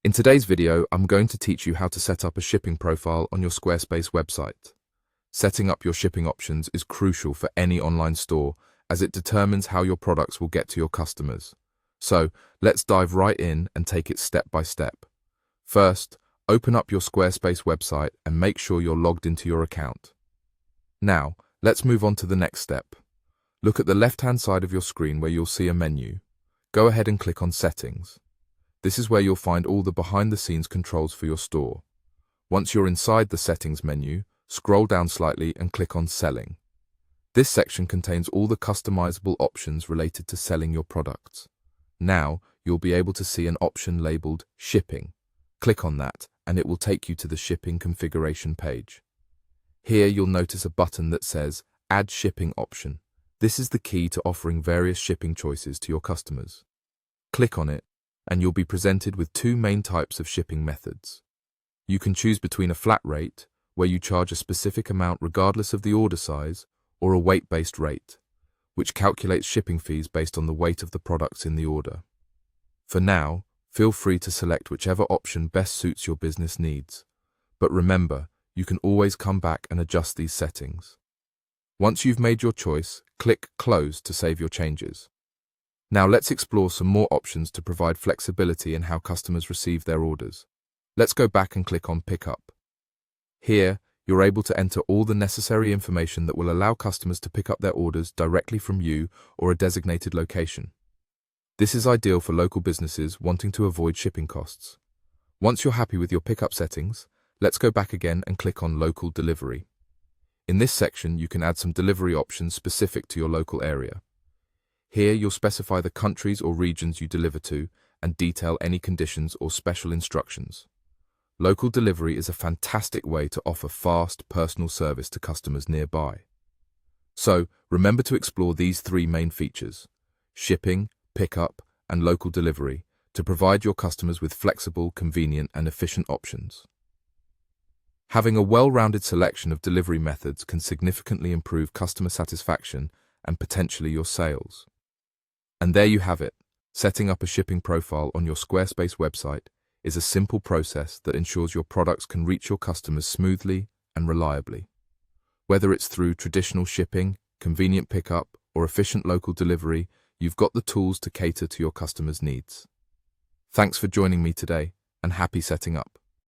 In today's video, I'm going to teach you how to set up a shipping profile on your Squarespace website. Setting up your shipping options is crucial for any online store as it determines how your products will get to your customers. So, let's dive right in and take it step by step. First, open up your Squarespace website and make sure you're logged into your account. Now, let's move on to the next step. Look at the left-hand side of your screen where you'll see a menu. Go ahead and click on Settings. This is where you'll find all the behind-the-scenes controls for your store. Once you're inside the Settings menu, scroll down slightly and click on Selling. This section contains all the customizable options related to selling your products. Now, you'll be able to see an option labeled Shipping. Click on that, and it will take you to the shipping configuration page. Here, you'll notice a button that says Add Shipping Option. This is the key to offering various shipping choices to your customers. Click on it, and you'll be presented with two main types of shipping methods. You can choose between a flat rate, where you charge a specific amount regardless of the order size, or a weight-based rate, which calculates shipping fees based on the weight of the products in the order. For now, feel free to select whichever option best suits your business needs. But remember, you can always come back and adjust these settings. Once you've made your choice, click Close to save your changes. Now let's explore some more options to provide flexibility in how customers receive their orders. Let's go back and click on Pickup. Here, you're able to enter all the necessary information that will allow customers to pick up their orders directly from you or a designated location. This is ideal for local businesses wanting to avoid shipping costs. Once you're happy with your pickup settings, let's go back again and click on Local Delivery. In this section, you can add some delivery options specific to your local area. Here, you'll specify the countries or regions you deliver to and detail any conditions or special instructions. Local delivery is a fantastic way to offer fast, personal service to customers nearby. So, remember to explore these three main features: shipping, pickup, and local delivery to provide your customers with flexible, convenient, and efficient options. Having a well-rounded selection of delivery methods can significantly improve customer satisfaction and potentially your sales. And there you have it. Setting up a shipping profile on your Squarespace website is a simple process that ensures your products can reach your customers smoothly and reliably. Whether it's through traditional shipping, convenient pickup, or efficient local delivery, you've got the tools to cater to your customers' needs. Thanks for joining me today, and happy setting up.